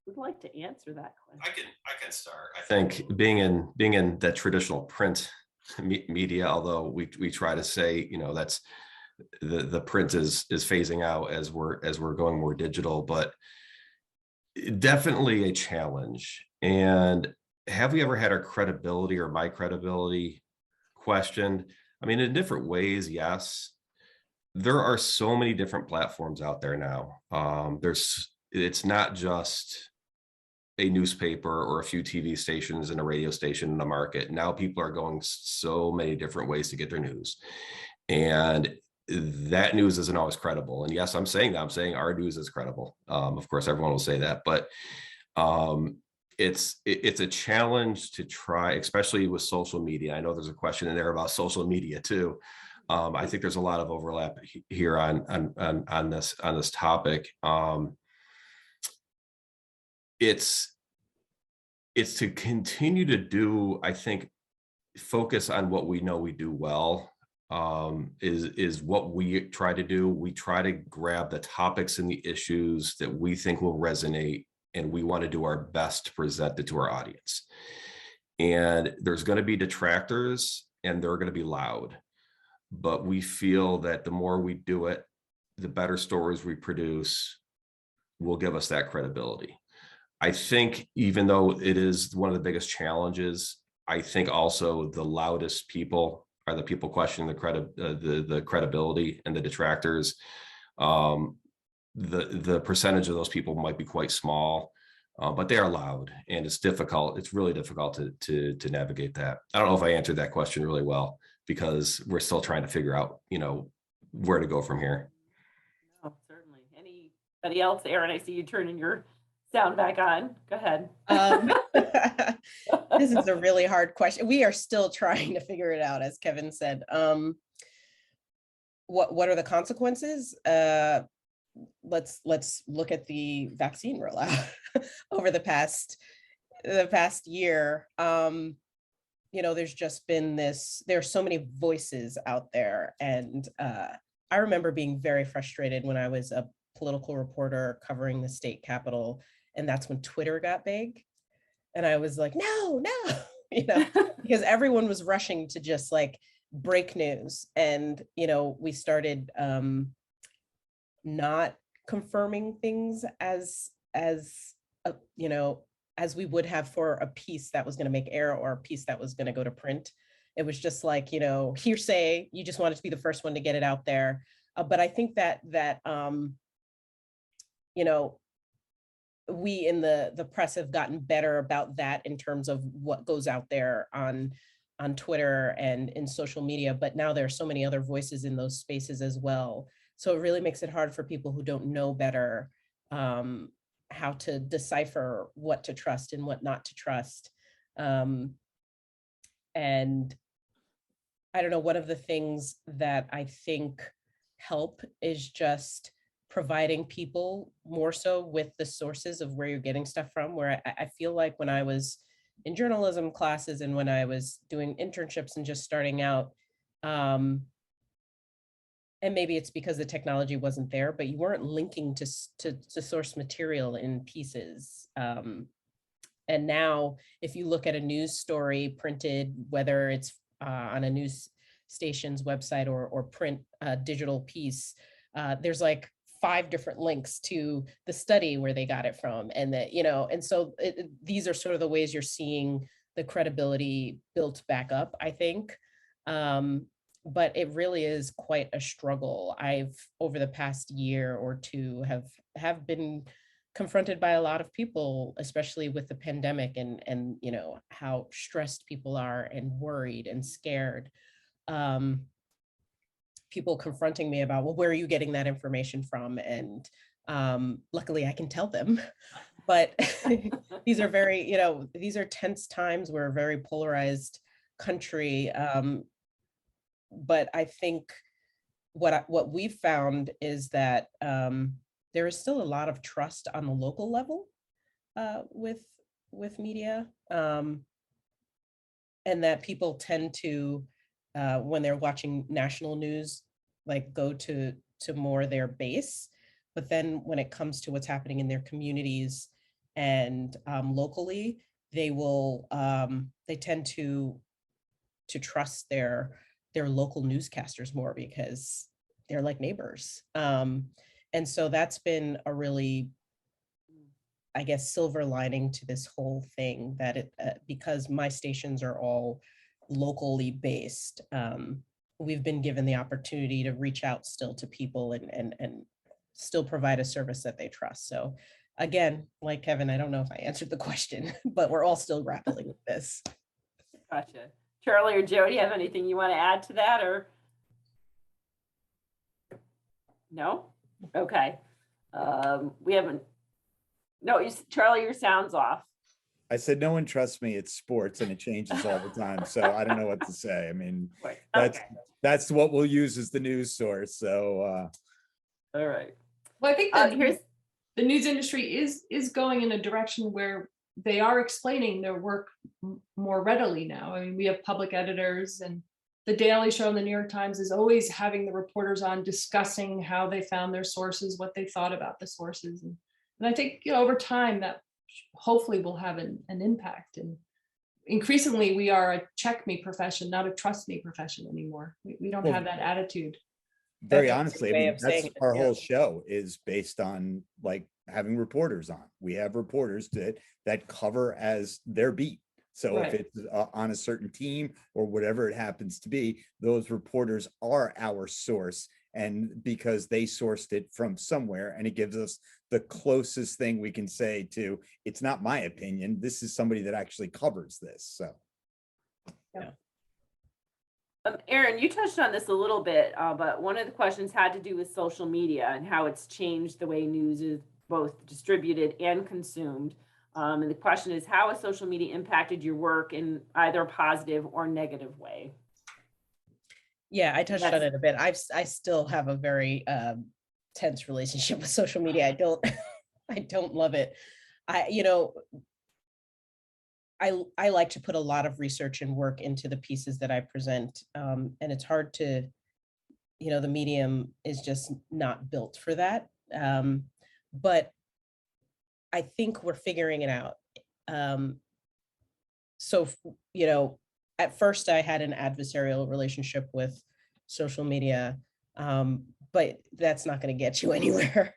would like to answer that question. I can start. I think being in that traditional print media, although we try to say, you know, that's the print is phasing out as we're going more digital, but definitely a challenge. And have we ever had our credibility or my credibility questioned? I mean, in different ways, yes. There are so many different platforms out there now. It's not just a newspaper or a few TV stations and a radio station in the market. Now people are going so many different ways to get their news. And that news isn't always credible. And yes, I'm saying that. I'm saying our news is credible. Of course, everyone will say that, but it's a challenge to try, especially with social media. I know there's a question in there about social media too. I think there's a lot of overlap here on this topic. It's to continue to do, I think, focus on what we know we do well. Is what we try to do. We try to grab the topics and the issues that we think will resonate, and we want to do our best to present it to our audience. And there's going to be detractors, and they're going to be loud. But we feel that the more we do it, the better stories we produce will give us that credibility. I think even though it is one of the biggest challenges, I think also the loudest people are the people questioning the credibility, and the detractors. The percentage of those people might be quite small, but they are loud, and it's difficult. It's really difficult to navigate that. I don't know if I answered that question really well, because we're still trying to figure out, you know, where to go from here. No, certainly. Anybody else? Erin, I see you turning your sound back on. Go ahead. This is a really hard question. We are still trying to figure it out, as Kevin said. What are the consequences? Let's look at the vaccine rollout over the past year. You know, there's just been there's so many voices out there. And I remember being very frustrated when I was a political reporter covering the state capitol. And that's when Twitter got big. And I was like, no, you know, because everyone was rushing to just like break news. And, you know, we started not confirming things as you know, as we would have for a piece that was going to make air or a piece that was going to go to print. It was just like, you know, hearsay. You just wanted to be the first one to get it out there. But I think that you know, we in the press have gotten better about that in terms of what goes out there on Twitter and in social media. But now there are so many other voices in those spaces as well. So it really makes it hard for people who don't know better how to decipher what to trust and what not to trust. And I don't know, one of the things that I think help is just providing people more so with the sources of where you're getting stuff from, where I feel like when I was in journalism classes and when I was doing internships and just starting out, and maybe it's because the technology wasn't there, but you weren't linking to source material in pieces. And now if you look at a news story printed, whether it's on a news station's website or print digital piece, there's like 5 different links to the study where they got it from. And that, you know, and so these are sort of the ways you're seeing the credibility built back up, I think. But it really is quite a struggle. I've, over the past year or two, have been confronted by a lot of people, especially with the pandemic and you know, how stressed people are and worried and scared. People confronting me about, well, where are you getting that information from? And luckily I can tell them, but these are very, you know, these are tense times. We're a very polarized country. But I think what we've found is that there is still a lot of trust on the local level with media, and that people tend to, when they're watching national news, like go to more their base. But then when it comes to what's happening in their communities and locally, they will they tend to trust their local newscasters more because they're like neighbors. And so that's been a really, I guess, silver lining to this whole thing, that it because my stations are all locally based, we've been given the opportunity to reach out still to people and still provide a service that they trust. So again, like Kevin, I don't know if I answered the question, but we're all still grappling with this. Gotcha. Charlie or Joe, do you have anything you want to add to that, or? No? Okay. We haven't, no, Charlie, your sound's off. I said, no one trusts me. It's sports and it changes all the time. So I don't know what to say. I mean, that's what we'll use as the news source. So, all right. Well, I think that the news industry is going in a direction where they are explaining their work more readily now. I mean, we have public editors, and the Daily Show and the New York Times is always having the reporters on discussing how they found their sources, what they thought about the sources. And I think, you know, over time that hopefully will have an impact. And increasingly we are a check me profession, not a trust me profession anymore. We don't have that attitude. Very honestly, I mean, that's our whole show is based on like having reporters on. We have reporters that cover as their beat. So if it's on a certain team or whatever it happens to be, those reporters are our source. And because they sourced it from somewhere, and it gives us the closest thing we can say to, it's not my opinion, this is somebody that actually covers this. So yeah. Erin, you touched on this a little bit, but one of the questions had to do with social media and how it's changed the way news is both distributed and consumed. And the question is, how has social media impacted your work in either a positive or negative way? Yeah, I touched on it a bit. I still have a very tense relationship with social media. I don't love it. I like to put a lot of research and work into the pieces that I present. And it's hard to, you know, the medium is just not built for that. But I think we're figuring it out. So, you know, at first I had an adversarial relationship with social media, but that's not going to get you anywhere,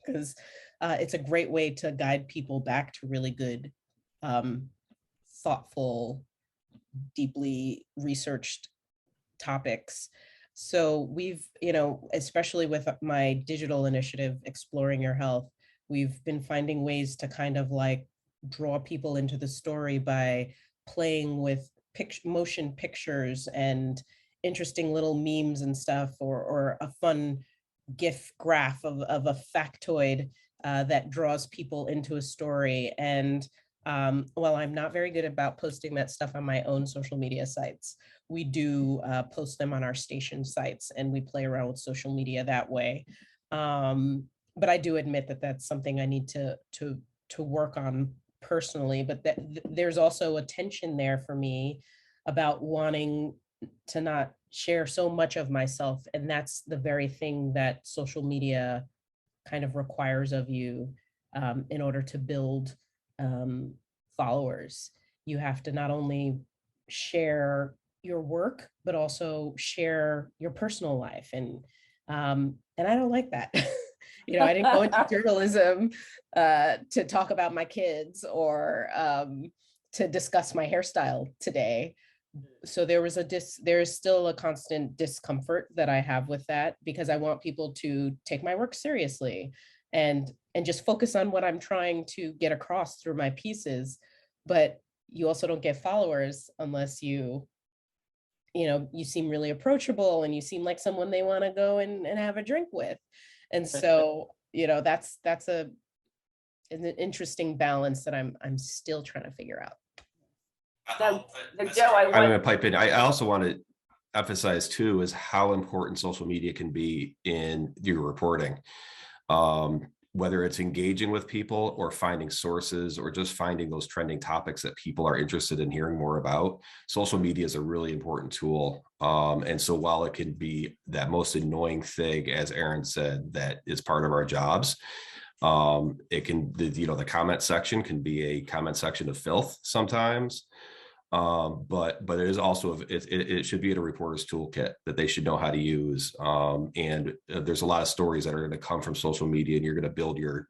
because it's a great way to guide people back to really good, thoughtful, deeply researched topics. So we've, you know, especially with my digital initiative, Exploring Your Health, we've been finding ways to kind of like draw people into the story by playing with motion pictures and interesting little memes and stuff, or a fun GIF graph of a factoid that draws people into a story. And while I'm not very good about posting that stuff on my own social media sites, we do post them on our station sites, and we play around with social media that way. But I do admit that that's something I need to work on personally, but there's also a tension there for me about wanting to not share so much of myself. And that's the very thing that social media kind of requires of you in order to build followers. You have to not only share your work, but also share your personal life. And I don't like that. You know, I didn't go into journalism to talk about my kids or to discuss my hairstyle today. So there is still a constant discomfort that I have with that, because I want people to take my work seriously and just focus on what I'm trying to get across through my pieces. But you also don't get followers unless you seem really approachable and you seem like someone they want to go and have a drink with. And so, that's an interesting balance that I'm still trying to figure out. I'm going to pipe in. I also want to emphasize too is how important social media can be in your reporting. Whether it's engaging with people or finding sources or just finding those trending topics that people are interested in hearing more about, social media is a really important tool. And so while it can be that most annoying thing, as Erin said, that is part of our jobs, it can, the comment section can be a comment section of filth sometimes. But it is also, it should be in a reporter's toolkit that they should know how to use. And there's a lot of stories that are going to come from social media, and you're going to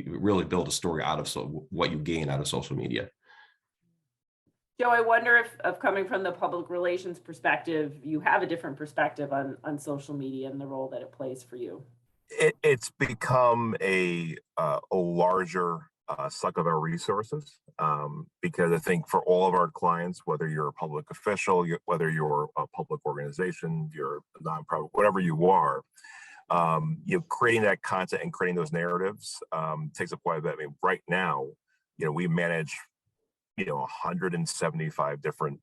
really build a story out of what you gain out of social media. Joe, I wonder if coming from the public relations perspective, you have a different perspective on social media and the role that it plays for you. It's become a larger suck of our resources, because I think for all of our clients, whether you're a public official, whether you're a public organization, you're a nonprofit, whatever you are, creating that content and creating those narratives takes up quite a bit. I mean, right now, we manage 175 different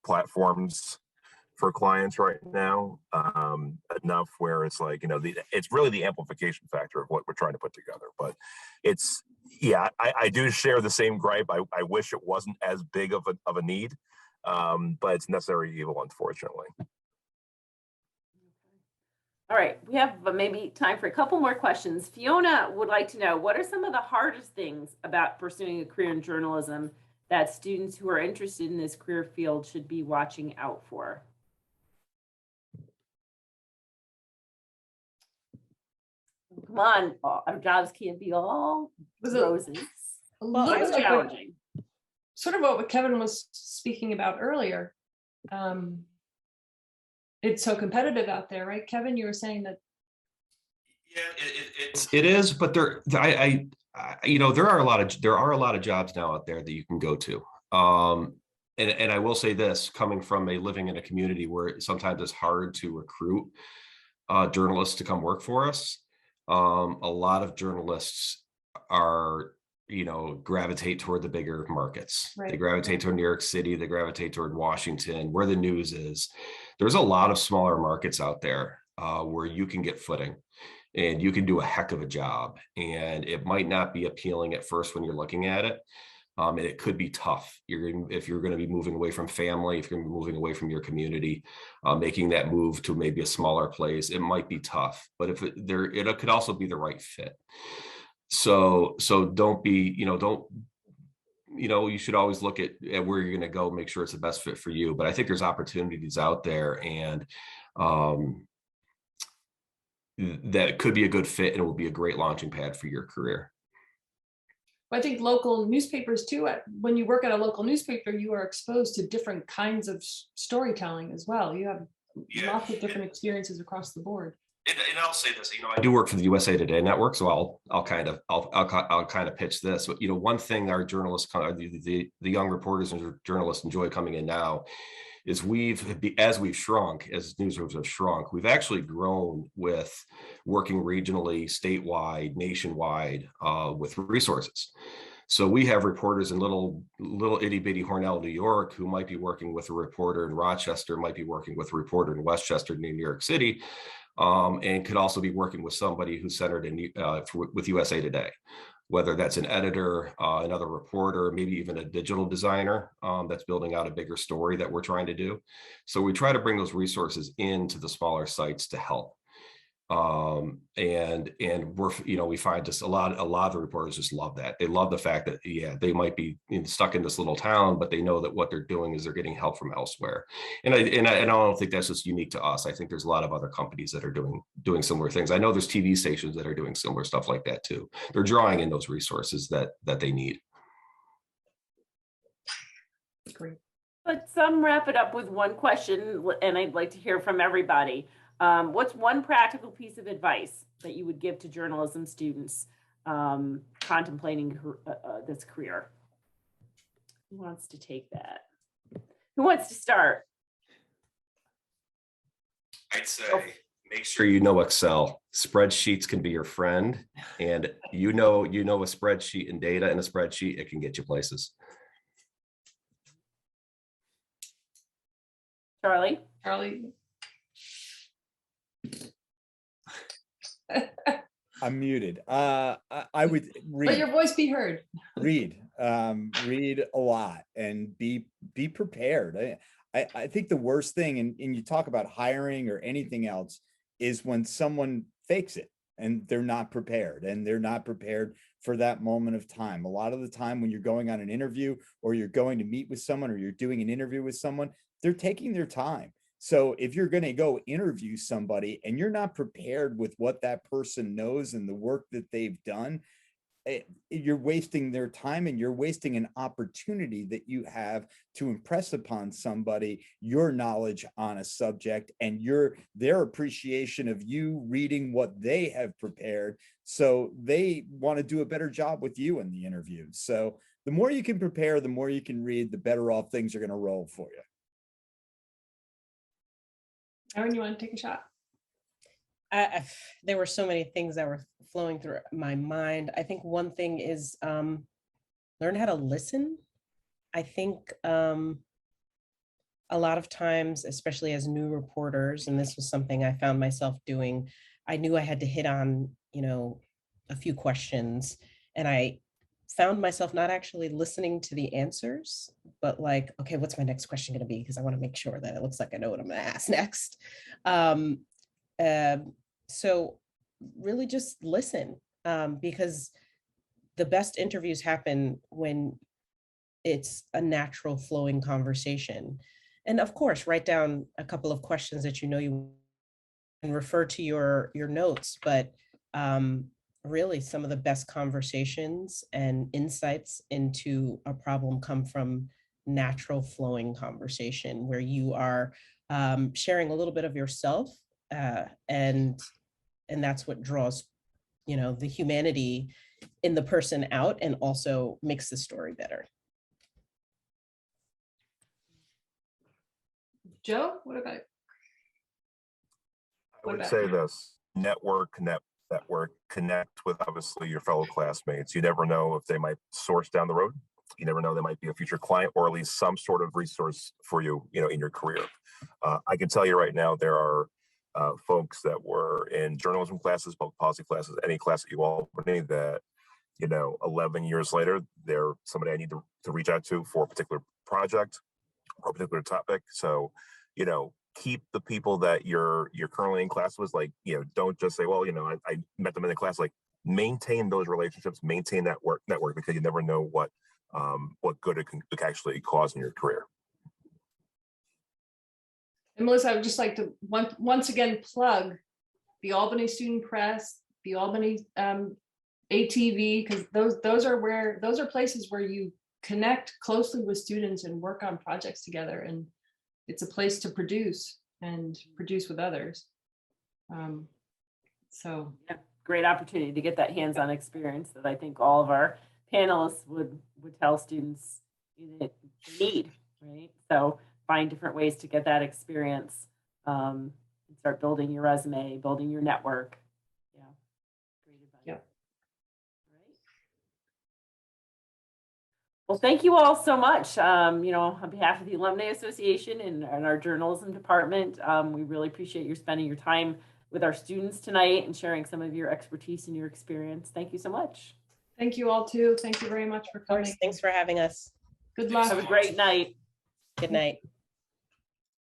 platforms for clients right now, enough where it's like, it's really the amplification factor of what we're trying to put together. But it's, I do share the same gripe. I wish it wasn't as big of a need, but it's necessary evil, unfortunately. All right, we have maybe time for a couple more questions. Fiona would like to know, what are some of the hardest things about pursuing a career in journalism that students who are interested in this career field should be watching out for? Come on, our jobs can't be all roses. A little it's bit challenging. Sort of what Kevin was speaking about earlier. It's so competitive out there, right, Kevin? You were saying that. Yeah, it is, but there are a lot of jobs now out there that you can go to. And I will say this, coming from living in a community where sometimes it's hard to recruit journalists to come work for us. A lot of journalists are, gravitate toward the bigger markets. Right. They gravitate toward New York City, they gravitate toward Washington, where the news is. There's a lot of smaller markets out there where you can get footing and you can do a heck of a job. And it might not be appealing at first when you're looking at it. And it could be tough. If you're going to be moving away from family, if you're going to be moving away from your community, making that move to maybe a smaller place, it might be tough. But it could also be the right fit. So don't be, you should always look at where you're going to go, make sure it's the best fit for you. But I think there's opportunities out there, and that could be a good fit, and it will be a great launching pad for your career. I think local newspapers too, when you work at a local newspaper, you are exposed to different kinds of storytelling as well. You have lots of different experiences across the board. And I'll say this, I do work for the USA Today network, so I'll kind of pitch this. But, one thing our journalists, the young reporters and journalists enjoy coming in now, is as we've shrunk, as newsrooms have shrunk, we've actually grown with working regionally, statewide, nationwide, with resources. So we have reporters in little itty bitty Hornell, New York, who might be working with a reporter in Rochester, might be working with a reporter in Westchester, New York City, and could also be working with somebody who's centered in with USA Today, whether that's an editor, another reporter, maybe even a digital designer that's building out a bigger story that we're trying to do. So we try to bring those resources into the smaller sites to help. And we're, we find just a lot of the reporters just love that. They love the fact that, yeah, they might be stuck in this little town, but they know that what they're doing is they're getting help from elsewhere. And I don't think that's just unique to us. I think there's a lot of other companies that are doing similar things. I know there's TV stations that are doing similar stuff like that too. They're drawing in those resources that they need. Great. Let's wrap it up with one question, and I'd like to hear from everybody. What's one practical piece of advice that you would give to journalism students contemplating this career? Who wants to take that? Who wants to start? I'd say make sure you know Excel. Spreadsheets can be your friend, and a spreadsheet and data in a spreadsheet, it can get you places. Charlie? I'm muted. I would read. Let your voice be heard. Read a lot and be prepared. I think the worst thing, and you talk about hiring or anything else, is when someone fakes it and they're not prepared for that moment of time. A lot of the time when you're going on an interview or you're going to meet with someone or you're doing an interview with someone, they're taking their time. So if you're going to go interview somebody and you're not prepared with what that person knows and the work that they've done, you're wasting their time and you're wasting an opportunity that you have to impress upon somebody your knowledge on a subject and their appreciation of you reading what they have prepared. So they want to do a better job with you in the interview. So the more you can prepare, the more you can read, the better off things are going to roll for you. Erin, you want to take a shot? There were so many things that were flowing through my mind. I think one thing is learn how to listen. I think a lot of times, especially as new reporters, and this was something I found myself doing, I knew I had to hit on, a few questions, and I found myself not actually listening to the answers, but like, okay, what's my next question going to be? Because I want to make sure that it looks like I know what I'm going to ask next. So really just listen, because the best interviews happen when it's a natural flowing conversation. And of course, write down a couple of questions that you can refer to your notes, but really some of the best conversations and insights into a problem come from natural flowing conversation where you are sharing a little bit of yourself, and that's what draws the humanity in the person out and also makes the story better. Joe, what about? I would say this: network, connect with obviously your fellow classmates. You never know if they might source down the road. You never know, they might be a future client or at least some sort of resource for you, in your career. I can tell you right now, there are folks that were in journalism classes, public policy classes, any class at UAlbany that, 11 years later, they're somebody I need to reach out to for a particular project or a particular topic. So, keep the people that you're currently in class with, like, don't just say, well, I met them in the class. Like, maintain those relationships, maintain that network, because you never know what good it can actually cause in your career. And Melissa, I would just like to once again plug the Albany Student Press, the Albany ATV, because those are places where you connect closely with students and work on projects together, and it's a place to produce with others. So yeah, great opportunity to get that hands-on experience that I think all of our panelists would tell students they need, right? So find different ways to get that experience, and start building your resume, building your network. Yeah, great advice. Yep. Well, thank you all so much. On behalf of the Alumni Association and our journalism department, we really appreciate you spending your time with our students tonight and sharing some of your expertise and your experience. Thank you so much. Thank you all too. Thank you very much for Of course, coming. thanks for having us. Good luck. Have a great night. Good night.